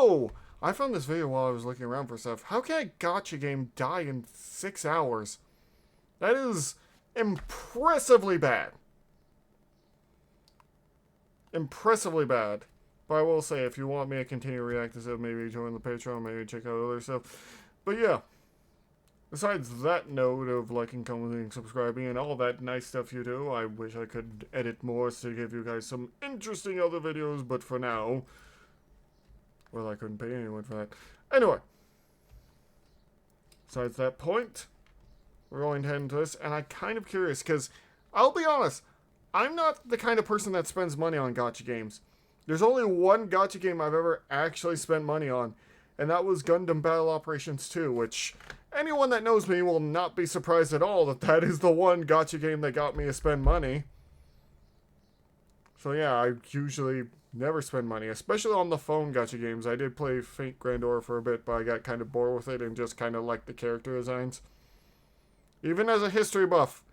yo, I found this video while I was looking around for stuff. How can a gacha game die in 6 hours? That is impressively bad. Impressively bad. But I will say, if you want me to continue reacting to stuff, maybe join the Patreon, maybe check out other stuff. But yeah. Besides that note of liking, commenting, subscribing, and all that nice stuff you do, I wish I could edit more to give you guys some interesting other videos, but for now, well, I couldn't pay anyone for that. Anyway, besides that point, we're going to head into this, and I'm kind of curious, because, I'll be honest, I'm not the kind of person that spends money on gacha games. There's only one gacha game I've ever actually spent money on, and that was Gundam Battle Operations 2, which anyone that knows me will not be surprised at all that that is the one gacha game that got me to spend money. So yeah, I usually never spend money, especially on the phone gacha games. I did play Fate Grand Order for a bit, but I got kind of bored with it and just kind of liked the character designs. Even as a history buff,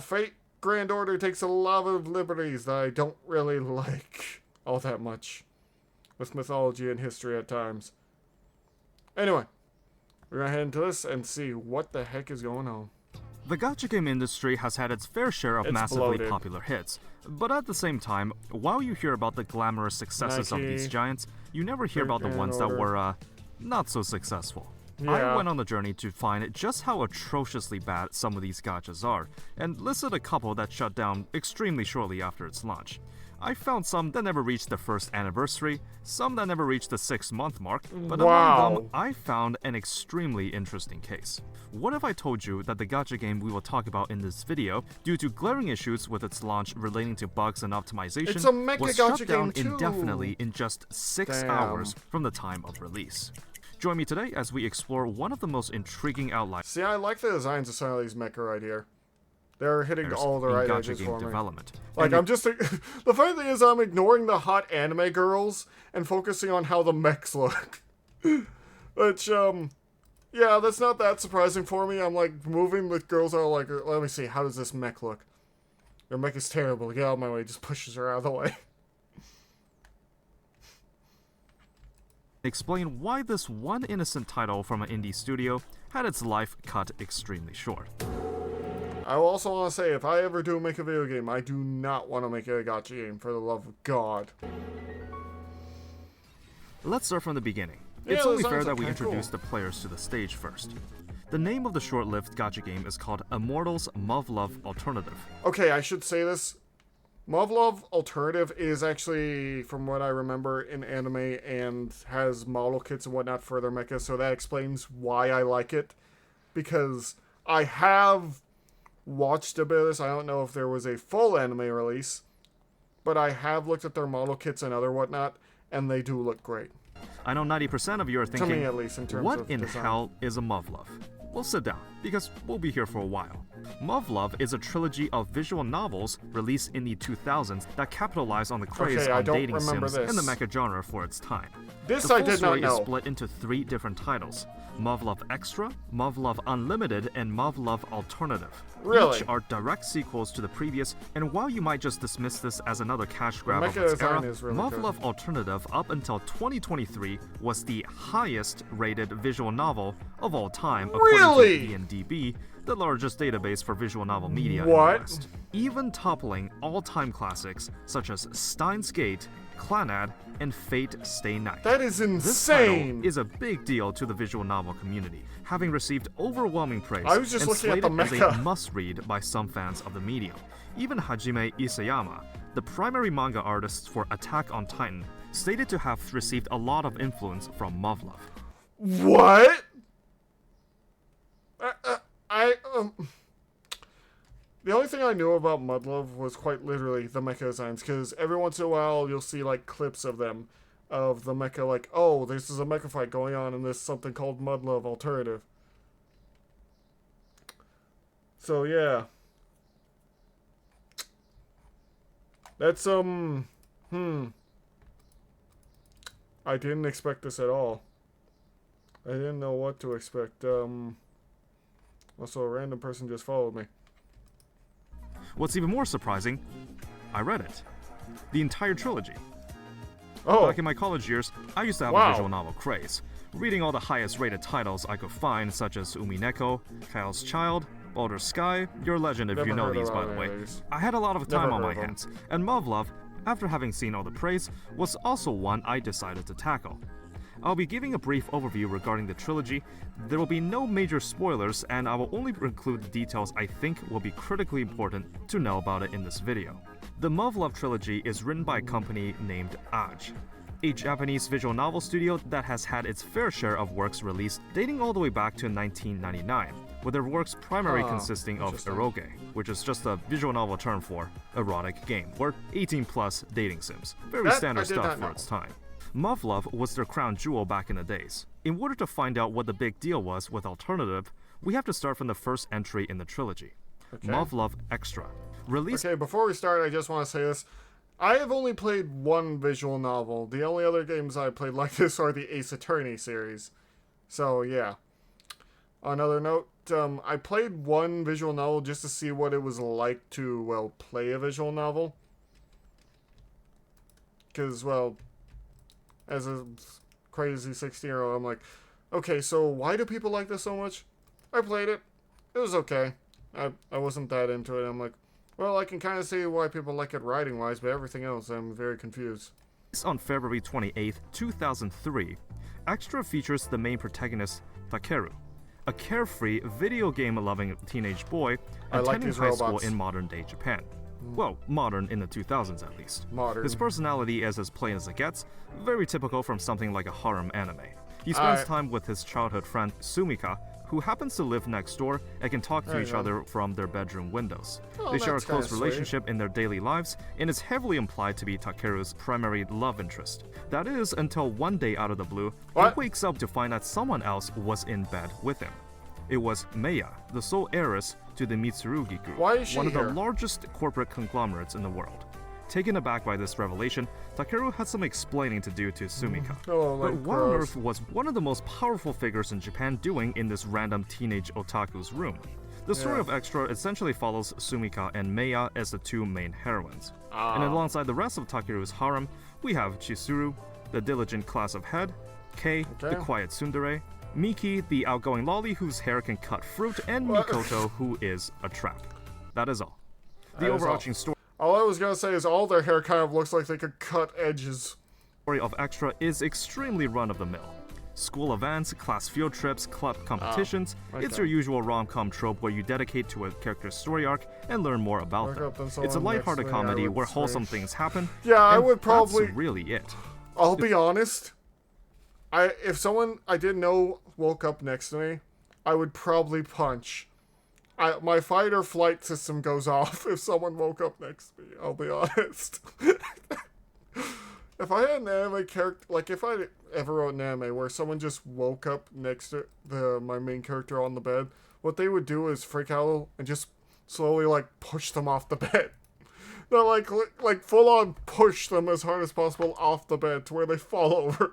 Fate Grand Order takes a lot of liberties that I don't really like all that much with mythology and history at times. Anyway, we're gonna head into this and see what the heck is going on. The gacha game industry has had its fair share of massively bloated. popular hits, but at the same time, while you hear about the glamorous successes of these giants, you never hear about the ones that were, not so successful. Yeah. I went on the journey to find just how atrociously bad some of these gachas are, and listed a couple that shut down extremely shortly after its launch. I found some that never reached the first anniversary, some that never reached the 6-month mark, but among them, I found an extremely interesting case. What if I told you that the gacha game we will talk about in this video, due to glaring issues with its launch relating to bugs and optimization, was shut down indefinitely in just 6 hours from the time of release? Join me today as we explore one of the most intriguing outlines. See, I like the designs of some of these mecha right here. They're hitting all the right edges for me. Development. Like, I'm just... the funny thing is I'm ignoring the hot anime girls and focusing on how the mechs look. Which, yeah, that's not that surprising for me. I'm, like, moving with girls that are like, let me see, how does this mech look? Your mech is terrible. Get out of my way. Just pushes her out of the way. Explain why this one innocent title from an indie studio had its life cut extremely short. I also want to say, if I ever do make a video game, I do not want to make it a gacha game, for the love of God. Let's start from the beginning. It's only fair that we introduce the players to the stage first. The name of the short-lived gacha game is called Immortals Muv-Luv Alternative. Okay, I should say this. Muv-Luv Alternative is actually, from what I remember, in anime and has model kits and whatnot for their mecha, so that explains why I like it. Because I have watched a bit of this. I don't know if there was a full anime release, but I have looked at their model kits and other whatnot, and they do look great. I know 90% of you are thinking, to me at least, in terms what of in design. hell is a Muv-Luv? Well, sit down, because we'll be here for a while. Muv-Luv is a trilogy of visual novels released in the 2000s that capitalized on the craze on dating sims in the mecha genre for its time. This I did not know. The full story is split into 3 different titles: Muv-Luv Extra, Muv-Luv Unlimited, and Muv-Luv Alternative. Really? Each are direct sequels to the previous, and while you might just dismiss this as another cash grab of mecha its era, design is really Muv-Luv Alternative up until 2023 was the highest rated visual novel of all time according to IMDb, the largest database for visual novel media in the West. Even toppling all-time classics such as Steins Gate, Clannad, and Fate Stay Night. That is insane! This title is a big deal to the visual novel community, having received overwhelming praise I was just and looking at slated the as mecha. a must-read by some fans of the medium. Even Hajime Isayama, the primary manga artist for Attack on Titan, stated to have received a lot of influence from Muv-Luv. What? The only thing I knew about Muv-Luv was quite literally the mecha designs, because every once in a while you'll see like clips of them, of the mecha, like, oh, this is a mecha fight going on in this something called Muv-Luv Alternative. So yeah. That's, I didn't expect this at all. I didn't know what to expect. Also, a random person just followed me. What's even more surprising, I read it. The entire trilogy. Oh. Back in my college years, I used to have a Wow. visual novel craze, reading all the highest rated titles I could find, such as Umineko, Kyle's Child, Baldur's Sky, Your Legend if Never you know heard these of by the any way. of these. I had a lot of time Never on my heard of them. hands, and Muv-Luv, after having seen all the praise, was also one I decided to tackle. I'll be giving a brief overview regarding the trilogy. There will be no major spoilers, and I will only include the details I think will be critically important to know about it in this video. The Muv-Luv trilogy is written by a company named Aj, a Japanese visual novel studio that has had its fair share of works released dating all the way back to 1999, with their works primarily consisting of interesting. eroge, which is just a visual novel term for erotic game, or 18+ dating sims. Very That I standard did stuff not for know. its time. Muv-Luv was their crown jewel back in the days. In order to find out what the big deal was with Alternative, we have to start from the first entry in the trilogy, Muv-Luv Extra. Released Okay, before we start, I just want to say this. I have only played one visual novel. The only other games I played like this are the Ace Attorney series. So, yeah. On another note, I played one visual novel just to see what it was like to, well, play a visual novel. Because, well, as a crazy 16-year-old, I'm like, okay, so why do people like this so much? I played it. It was okay. I wasn't that into it. I'm like, well, I can kind of see why people like it writing-wise, but everything else, I'm very confused. on February 28, 2003, Extra features the main protagonist, Takeru, a carefree, video game-loving teenage boy I like attending these high school robots. in modern-day Japan. Well, modern in the 2000s at least. Modern. His personality is as plain as it gets, very typical from something like a harem anime. He spends time with his childhood friend Sumika, who happens to live next door and can talk to There you each go. other from their bedroom windows. Oh, They share a that's kinda close sweet. relationship in their daily lives, and is heavily implied to be Takeru's primary love interest. That is, until one day out of the blue, What? he wakes up to find that someone else was in bed with him. It was Meiya, the sole heiress to the Mitsurugi Group, Why is she one of the here? largest corporate conglomerates in the world. Taken aback by this revelation, Takeru had some explaining to do to Sumika. Oh, But like, what on gross. earth was one of the most powerful figures in Japan doing in this random teenage otaku's room? The story Yeah. of Extra essentially follows Sumika and Meiya as the two main heroines. And alongside the rest of Takeru's harem, we have Chizuru, the diligent class of head, Kei, the Okay. quiet tsundere, Miki, the outgoing lolly whose hair can cut fruit, and What? Mikoto, who is a trap. That is all. The That is all. overarching story All I was gonna say is all their hair kind of looks like they could cut edges. of Extra is extremely run-of-the-mill. School events, class field trips, club competitions. It's okay. your usual rom-com trope where you dedicate to a character's story arc and learn more about Look them. up and It's a someone lighthearted next to me, I comedy would where wholesome say. things happen. Yeah, I and would probably. That's really it. I'll be honest. If someone I didn't know woke up next to me, I would probably punch. My fight or flight system goes off if someone woke up next to me. I'll be honest. If I had an anime character, like if I ever wrote an anime where someone just woke up next to my main character on the bed, what they would do is freak out and just slowly like push them off the bed. No, like full on push them as hard as possible off the bed to where they fall over.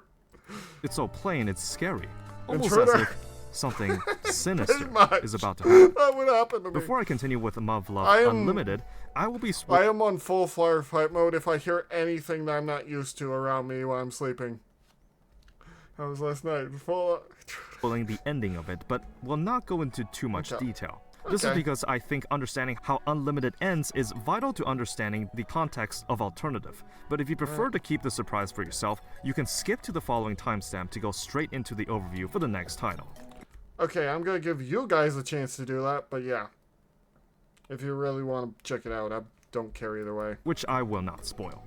It's so plain, it's scary. Almost as Intruder. if something sinister much. is about to happen. That would happen to me. Before I continue with Muv Love I am- Unlimited, I will be I am on full firefight mode if I hear anything that I'm not used to around me while I'm sleeping. That was last night. spoiling the ending of it, but will not go into too much Okay. detail. This is Okay. because I think understanding how Unlimited ends is vital to understanding the context of Alternative. But if you prefer to keep the surprise for yourself, you can skip to the following timestamp to go straight into the overview for the next title. Okay, I'm gonna give you guys a chance to do that, but yeah. If you really want to check it out, I don't care either way. Which I will not spoil.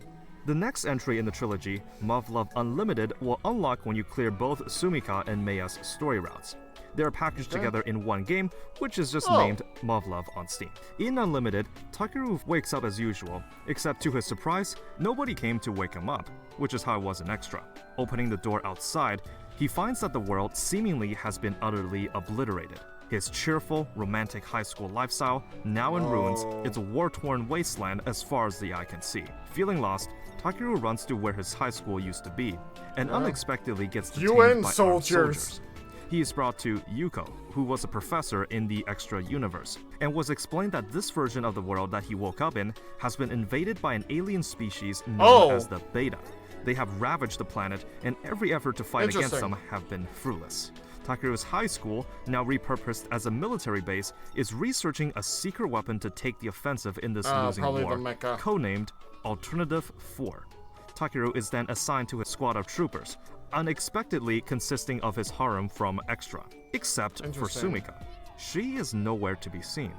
The next entry in the trilogy, Muv Love Unlimited, will unlock when you clear both Sumika and Meiya's story routes. They are packaged together in one game, which is just named Muv Love on Steam. In Unlimited, Takeru wakes up as usual, except to his surprise, nobody came to wake him up, which is how it was in Extra. Opening the door outside, he finds that the world seemingly has been utterly obliterated. His cheerful, romantic high school lifestyle, now in ruins, it's a war-torn wasteland as far as the eye can see. Feeling lost, Takeru runs to where his high school used to be, and unexpectedly gets detained UN by armed soldiers. He is brought to Yuko, who was a professor in the Extra universe, and was explained that this version of the world that he woke up in has been invaded by an alien species known as the Beta. They have ravaged the planet, and every effort to fight against Interesting. them have been fruitless. Takeru's high school, now repurposed as a military base, is researching a secret weapon to take the offensive in this losing probably war, the mecha. codenamed Alternative 4. Takeru is then assigned to a squad of troopers, unexpectedly consisting of his harem from Extra, except for Interesting. Sumika. She is nowhere to be seen.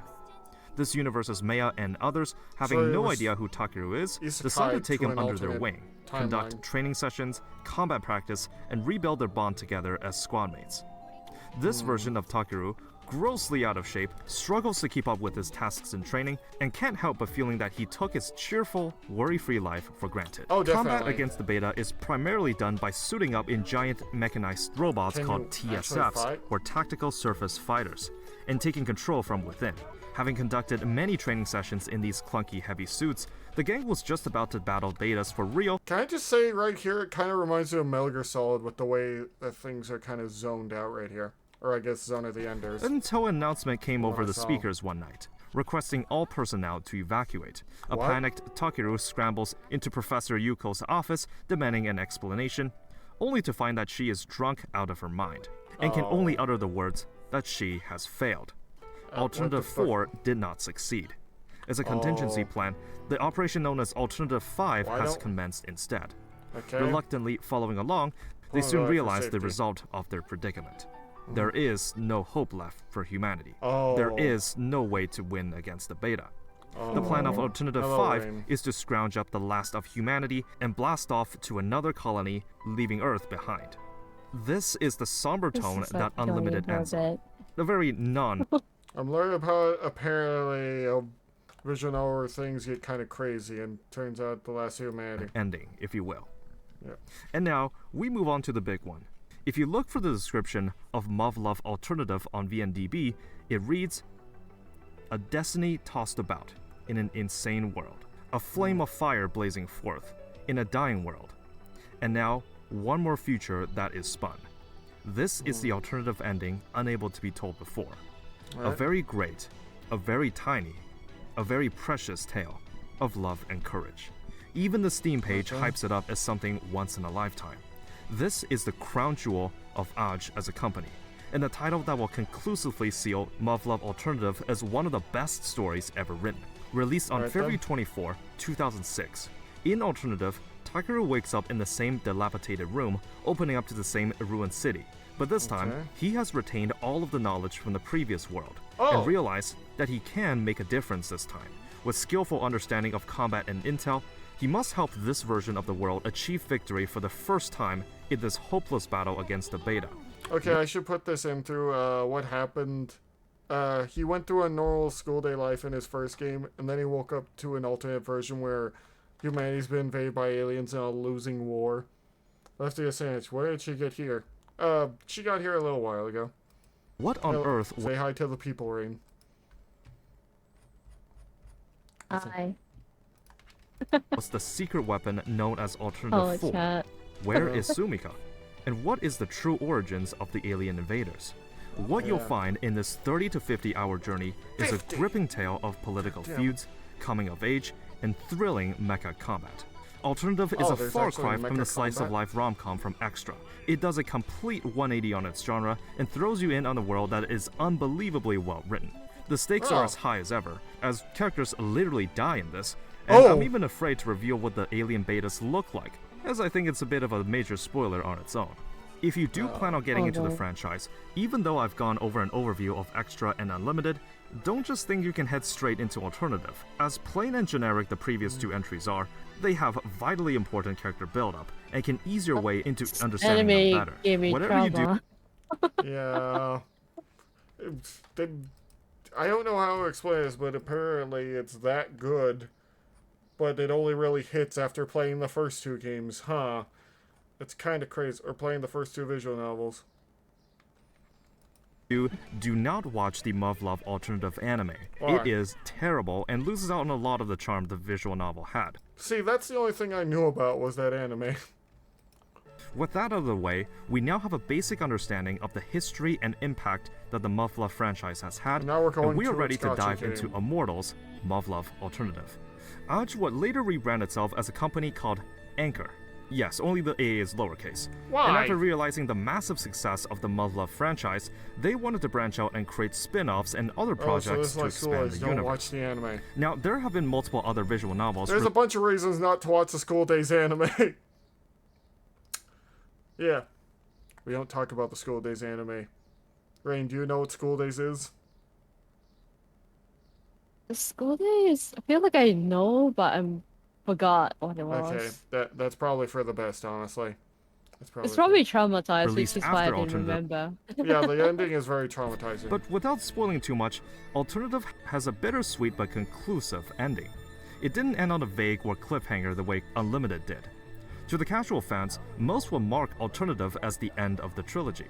This universe's Maya and others, having So it no was idea who Takeru is, isekai decide to take to him an under their alternate wing, timeline. conduct training sessions, combat practice, and rebuild their bond together as squadmates. This version of Takeru, grossly out of shape, struggles to keep up with his tasks and training, and can't help but feeling that he took his cheerful, worry-free life for granted. Oh, Combat definitely. against the beta is primarily done by suiting up in giant mechanized robots Can called you actually TSFs, fight? or Tactical Surface Fighters, and taking control from within. Having conducted many training sessions in these clunky heavy suits, the gang was just about to battle betas for real. Can I just say right here, it kind of reminds me of Metal Gear Solid with the way that things are kind of zoned out right here. Or I guess Zone of the Enders. Until an announcement came over the saw. speakers one night, requesting all personnel to evacuate. A What? panicked Takeru scrambles into Professor Yuko's office, demanding an explanation, only to find that she is drunk out of her mind, and can only utter the words that she has failed. Alternative fuck? 4 did not succeed. As a contingency plan, the operation known as Alternative 5 Why has don't- commenced instead. Okay. Reluctantly following along, they Oh, soon right, for realize the safety. result of their predicament. There is no hope left for humanity. Oh. There is no way to win against the beta. The plan of Alternative Hello, 5 Rain. is to scrounge up the last of humanity and blast off to another colony, leaving Earth behind. This is the somber This tone is, that like, killing me Unlimited for a ends on. bit. A very non I'm learning about apparently visual novel where things get kind of crazy and turns out the last of humanity. ending, if you will. Yeah. And now, we move on to the big one. If you look for the description of Muv-Luv Alternative on VNDB, it reads, "A destiny tossed about in an insane world, a flame of fire blazing forth in a dying world, and now one more future that is spun. This is the alternative ending unable to be told before. A Right. very great, a very tiny, a very precious tale of love and courage. Even the Steam page hypes it up as something once in a lifetime. This is the crown jewel of Aj as a company, and the title that will conclusively seal Muv-Luv Alternative as one of the best stories ever written. Released on Right February then. 24, 2006. In Alternative, Takeru wakes up in the same dilapidated room, opening up to the same ruined city. But this time, Okay. he has retained all of the knowledge from the previous world, Oh. and realized that he can make a difference this time. With skillful understanding of combat and intel, he must help this version of the world achieve victory for the first time in this hopeless battle against the beta. Okay, I should put this in through what happened. He went through a normal school day life in his first game, and then he woke up to an alternate version where humanity's been invaded by aliens in a losing war. Lefty Assange, where did she get here? She got here a little while ago. What on earth Say hi to the people, Rain. Hi. was the secret weapon known as Alternative Oh, 4? chat. Where is Sumika? And what is the true origins of the alien invaders? What you'll Yeah. find in this 30 to 50 hour journey is 50. a gripping tale of political feuds, coming of age, and thrilling mecha combat. Alternative is Oh, a there's far actually cry from the mecha slice of combat? life rom-com from Extra. It does a complete 180 on its genre and throws you in on a world that is unbelievably well written. The stakes are Oh. as high as ever, as characters literally die in this, and Oh. I'm even afraid to reveal what the alien betas look like, as I think it's a bit of a major spoiler on its own. If you do plan on getting Oh, into the no. franchise, even though I've gone over an overview of Extra and Unlimited, don't just think you can head straight into Alternative. As plain and generic the previous two entries are, they have vitally important character build-up, and can ease your way into understanding them Anime better. gave me Whatever you do, trauma. Yeah. I don't know how to explain this, but apparently it's that good. But it only really hits after playing the first two games, huh? It's kind of crazy. Or playing the first two visual novels. do not watch the Muv-Luv Alternative anime. Why? It is terrible and loses out on a lot of the charm the visual novel had. See, that's the only thing I knew about was that anime. With that out of the way, we now have a basic understanding of the history and impact that the Muv-Luv franchise has had, Now we're going and we are to ready its to Gacha dive game. into Immortals Muv-Luv Alternative. Aj would later rebrand itself as a company called Anchor, Yes, only the A is lowercase. Why? And after realizing the massive success of the Muv-Luv franchise, they wanted to branch out and create spin-offs and other projects to expand the Don't universe. watch the anime. Now, there have been multiple other visual novels. There's a bunch of reasons not to watch the School Days anime. Yeah. We don't talk about the School Days anime. Rain, do you know what School Days is? The school days. I feel like I know, but I forgot what it was. Okay, that's probably for the best, honestly. It's probably traumatized, Released which is why I after didn't Alternative. remember. Yeah, the ending is very traumatizing. But without spoiling too much, Alternative has a bittersweet but conclusive ending. It didn't end on a vague or cliffhanger the way Unlimited did. To the casual fans, most will mark Alternative as the end of the trilogy.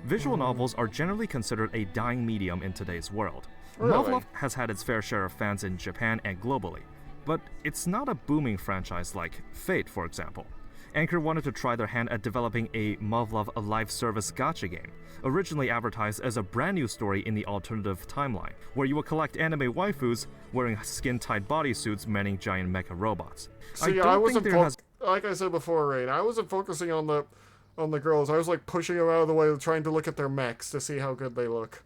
Visual novels are generally considered a dying medium in today's world. Really? Muv-Luv has had its fair share of fans in Japan and globally, but it's not a booming franchise like Fate, for example. Anchor wanted to try their hand at developing a Muv-Luv a live service gacha game, originally advertised as a brand new story in the Alternative timeline, where you will collect anime waifus wearing skin-tight bodysuits manning giant mecha robots. See, I wasn't like I said before, Rain, I wasn't focusing on the girls. I was like pushing them out of the way, trying to look at their mechs to see how good they look.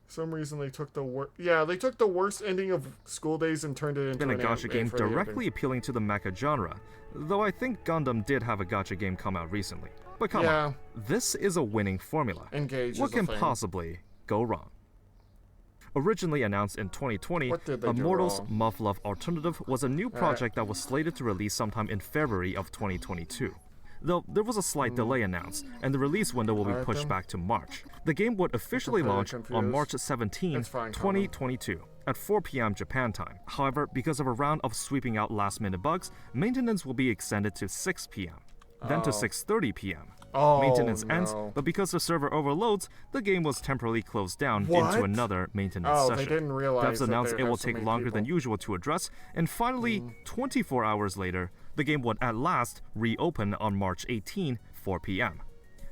For some reason they took the worst. Yeah, they took the worst ending of School Days and turned it into been a an gacha anime game for the ending. directly appealing to the mecha genre, though I think Gundam did have a gacha game come out recently. But come on, this is a winning formula. Engage What is a can thing. possibly go wrong? Originally announced in 2020, What did they do Immortals wrong? Muv-Luv Alternative was a new project that was slated to release sometime in February of 2022. Though there was a slight delay announced, and the release window will be Alright pushed then. back to March. The game would officially very launch on confused. March 17, It's fine, 2022, at 4 p.m. Japan time. However, because of a round of sweeping out last-minute bugs, maintenance will be extended to 6 p.m., then to 6:30 p.m. Oh, Maintenance ends, no. but because the server overloads, the game was temporarily closed down What? into another maintenance Oh, session. they didn't realize Devs that announced they it would will have so take many longer than people. usual to address, and finally, 24 hours later, the game would at last reopen on March 18, 4 p.m.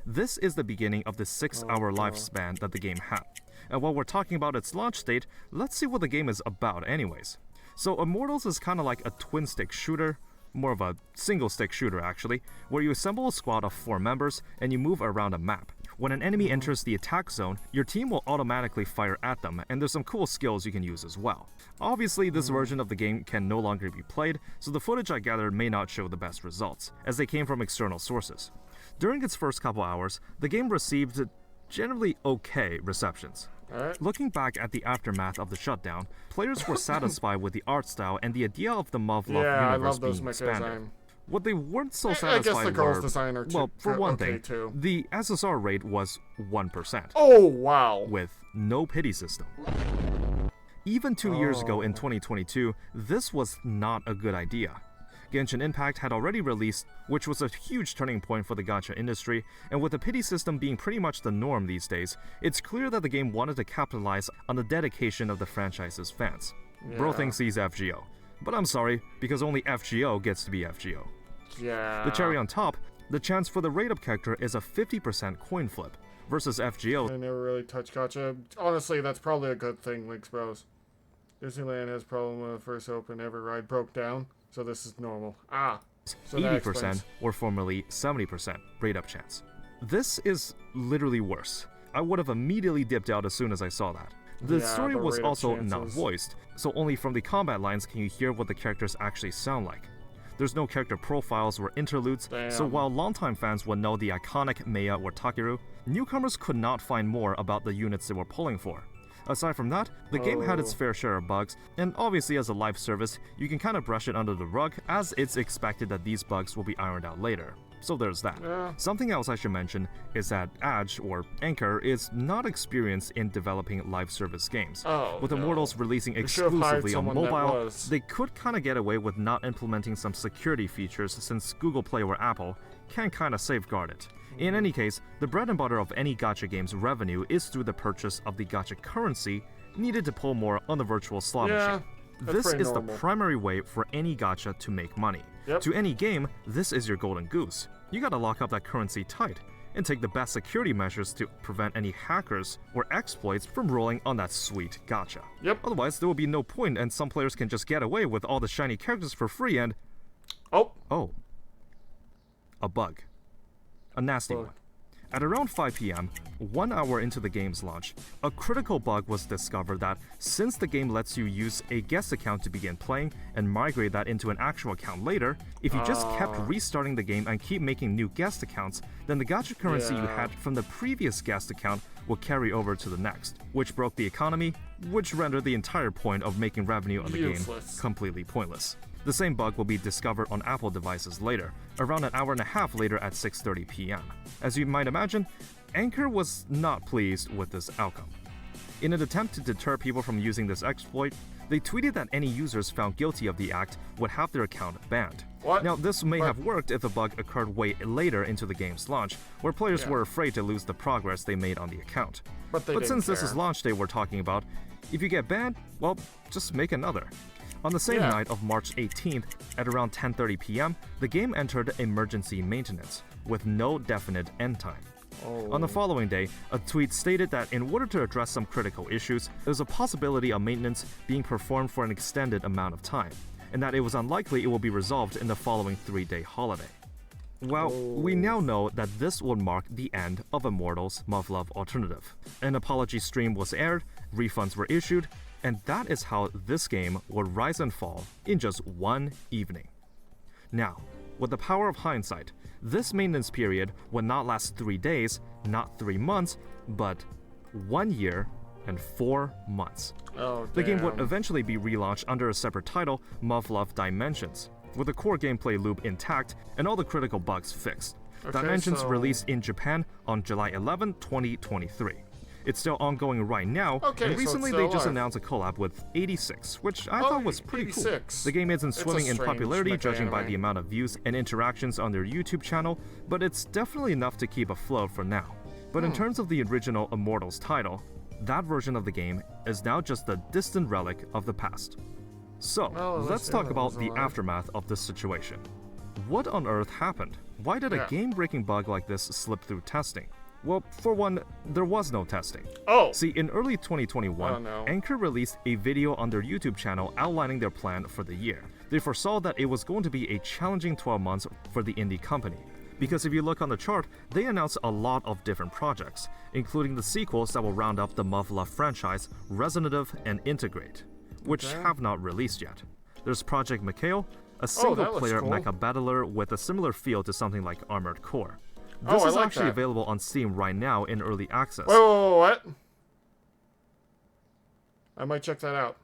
This is the beginning of the 6-hour lifespan that the game had. And while we're talking about its launch date, let's see what the game is about anyways. So Immortals is kinda like a twin-stick shooter, more of a single-stick shooter actually, where you assemble a squad of 4 members and you move around a map. When an enemy enters the attack zone, your team will automatically fire at them, and there's some cool skills you can use as well. Obviously, this version of the game can no longer be played, so the footage I gathered may not show the best results, as they came from external sources. During its first couple hours, the game received generally okay receptions. Alright. Looking back at the aftermath of the shutdown, players were satisfied with the art style and the idea of the Muv-Luv Yeah, I universe love those being mecha expanded. design. What they weren't so I satisfied guess the girls' were, design are too, well, for one okay thing, too. the SSR rate was 1%, Oh, wow. with no pity system. Even 2 years ago in 2022, this was not a good idea. Genshin Impact had already released, which was a huge turning point for the gacha industry, and with the pity system being pretty much the norm these days, it's clear that the game wanted to capitalize on the dedication of the franchise's fans. Bro Yeah. thinks he's FGO. But I'm sorry, because only FGO gets to be FGO. Yeah. The cherry on top, the chance for the rate-up character is a 50% coin flip, versus FGO. I never really touched gacha. Honestly, that's probably a good thing, Links Bros. Disneyland has problem when the first open every ride broke down, so this is normal. So that 80% explains. or formerly 70% rate-up chance. This is literally worse. I would have immediately dipped out as soon as I saw that. The Yeah, story the was rate-up also not chances. voiced, so only from the combat lines can you hear what the characters actually sound like. There's no character profiles or interludes, so Damn. while longtime fans would know the iconic Meiya or Takeru, newcomers could not find more about the units they were pulling for. Aside from that, the game had its Oh. fair share of bugs, and obviously as a live service, you can kind of brush it under the rug, as it's expected that these bugs will be ironed out later. So there's that. Yeah. Something else I should mention is that Edge, or Anchor, is not experienced in developing live service games. Oh, With no. Immortals releasing They should have hired exclusively on someone that mobile, was. they could kinda get away with not implementing some security features since Google Play or Apple can kinda safeguard it. In any case, the bread and butter of any gacha game's revenue is through the purchase of the gacha currency needed to pull more on the virtual slot Yeah, machine. that's This pretty is normal. the primary way for any gacha to make money. Yep. To any game, this is your golden goose. You gotta lock up that currency tight, and take the best security measures to prevent any hackers or exploits from rolling on that sweet gacha. Yep. Otherwise, there will be no point, and some players can just get away with all the shiny characters for free and... Oh, Oh. A bug. A nasty Bug. one. At around 5 p.m., 1 hour into the game's launch, a critical bug was discovered that since the game lets you use a guest account to begin playing and migrate that into an actual account later, if you just kept restarting the game and keep making new guest accounts, then the gacha currency you had from the previous guest account will carry over to the next, which broke the economy, which rendered the entire point of making revenue on the game completely pointless. The same bug will be discovered on Apple devices later, around an hour and a half later at 6:30 p.m. As you might imagine, Anchor was not pleased with this outcome. In an attempt to deter people from using this exploit, they tweeted that any users found guilty of the act would have their account banned. What? Now, this may have worked if the bug occurred way later into the game's launch, where players were afraid to lose the progress they made on the account. But since this is launch day we're talking about, if you get banned, well, just make another. On the same night of March 18th, at around 10:30 p.m., the game entered emergency maintenance, with no definite end time. On the following day, a tweet stated that in order to address some critical issues, there was a possibility of maintenance being performed for an extended amount of time, and that it was unlikely it will be resolved in the following 3-day holiday. Well, we now know that this would mark the end of Immortals Muv-Luv Alternative. An apology stream was aired, refunds were issued, and that is how this game would rise and fall in just one evening. Now, with the power of hindsight, this maintenance period would not last 3 days, not 3 months, but 1 year and 4 months. The game would eventually be relaunched under a separate title, Muv-Luv Dimensions, with the core gameplay loop intact and all the critical bugs fixed. Dimensions released in Japan on July 11, 2023. It's still ongoing right now, and recently they just announced a collab with 86, which I thought was pretty cool. The game isn't swimming in popularity judging by the amount of views and interactions on their YouTube channel, but it's definitely enough to keep afloat for now. But in terms of the original Immortals title, that version of the game is now just a distant relic of the past. So, let's talk about the aftermath of this situation. What on earth happened? Why did a game-breaking bug like this slip through testing? Well, for one, there was no testing. See, in early 2021, Anchor released a video on their YouTube channel outlining their plan for the year. They foresaw that it was going to be a challenging 12 months for the indie company. Because if you look on the chart, they announced a lot of different projects, including the sequels that will round up the Muv-Luv franchise, Resonative and Integrate, which have not released yet. There's Project Mikhail, a single-player mecha battler with a similar feel to something like Armored Core. This is actually available on Steam right now in early access. Whoa, what? I might check that out.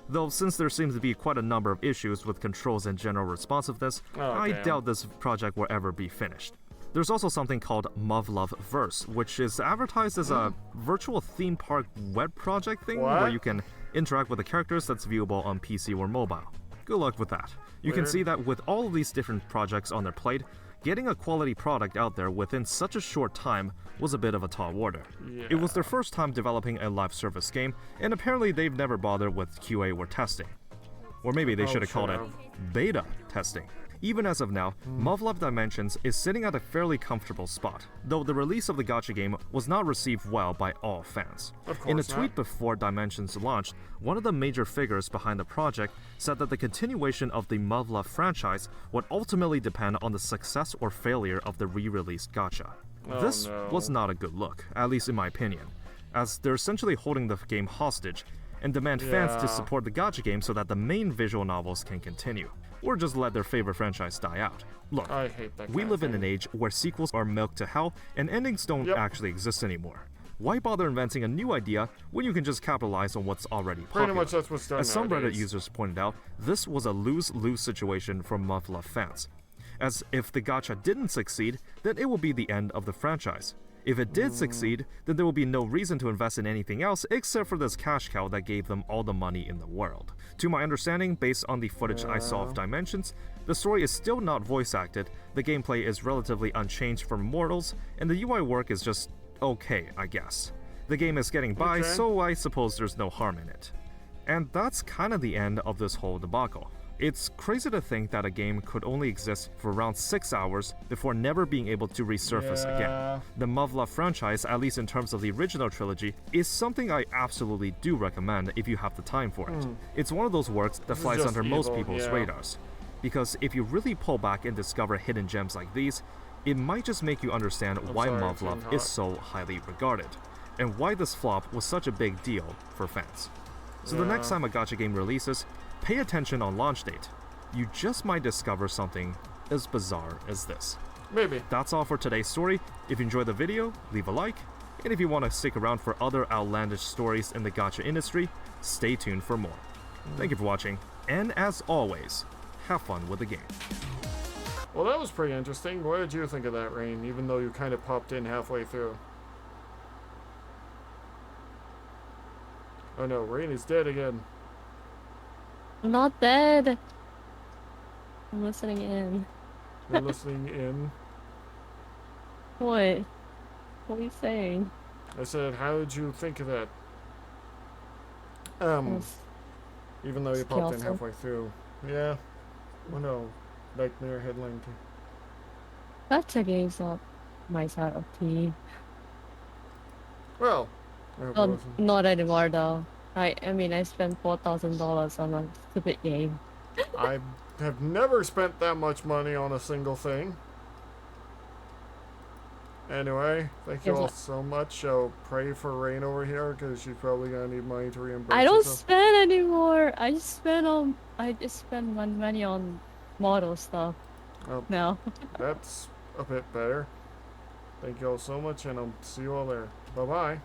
Though since there seems to be quite a number of issues with controls and general responsiveness, I doubt this project will ever be finished. There's also something called Muv-Luv Verse, which is advertised as a virtual theme park web project thing where you can interact with the characters that's viewable on PC or mobile. Good luck with that. You can see that with all of these different projects on their plate, getting a quality product out there within such a short time was a bit of a tall order. It was their first time developing a live service game, and apparently they've never bothered with QA or testing. Or maybe they should have called it beta testing. Even as of now, Muv-Luv Dimensions is sitting at a fairly comfortable spot, though the release of the gacha game was not received well by all fans. In a tweet before Dimensions launched, one of the major figures behind the project said that the continuation of the Muv-Luv franchise would ultimately depend on the success or failure of the re-released gacha. This was not a good look, at least in my opinion, as they're essentially holding the game hostage and demand fans to support the gacha game so that the main visual novels can continue, or just let their favorite franchise die out. Look, we live in an age where sequels are milked to hell and endings don't actually exist anymore. Why bother inventing a new idea when you can just capitalize on what's already popular? Pretty much that's what's done As some nowadays. Reddit users pointed out, this was a lose-lose situation for Muv-Luv fans, as if the gacha didn't succeed, then it will be the end of the franchise. If it did succeed, then there will be no reason to invest in anything else except for this cash cow that gave them all the money in the world. To my understanding, based on the footage I saw of Dimensions, the story is still not voice acted, the gameplay is relatively unchanged from Immortals, and the UI work is just okay, I guess. The game is getting by, so I suppose there's no harm in it. And that's kind of the end of this whole debacle. It's crazy to think that a game could only exist for around 6 hours before never being able to resurface again. The Muv-Luv franchise, at least in terms of the original trilogy, is something I absolutely do recommend if you have the time for it. It's one of those works that flies under most people's radars. Because if you really pull back and discover hidden gems like these, it might just make you understand why sorry, Muv-Luv it's is so highly regarded, and why this flop was such a big deal for fans. So the next Yeah. time a gacha game releases, pay attention on launch date. You just might discover something as bizarre as this. Maybe. That's all for today's story. If you enjoyed the video, leave a like, and if you want to stick around for other outlandish stories in the gacha industry, stay tuned for more. Thank you for watching, and as always, have fun with the game. Well, that was pretty interesting. What did you think of that, Rain, even though you kind of popped in halfway through? Oh no, Rain is dead again. I'm not dead. I'm listening in. You're listening in. What? What are you saying? I said, how did you think of that? Yes. Even though you It's popped in chaos. halfway through. Yeah. Oh no. Nightmare headline. Gacha game's not my side of tea. Well, I hope it Not, wasn't. not anymore though. I mean, I spent $4,000 on a stupid game. I have never spent that much money on a single thing. Anyway, thank you Yes, all I- so much. I'll pray for Rain over here because she's probably gonna need money to reimburse I don't herself. spend anymore. I just spend my money on model stuff Oh, now. that's a bit better. Thank you all so much, and I'll see you all there. Bye bye.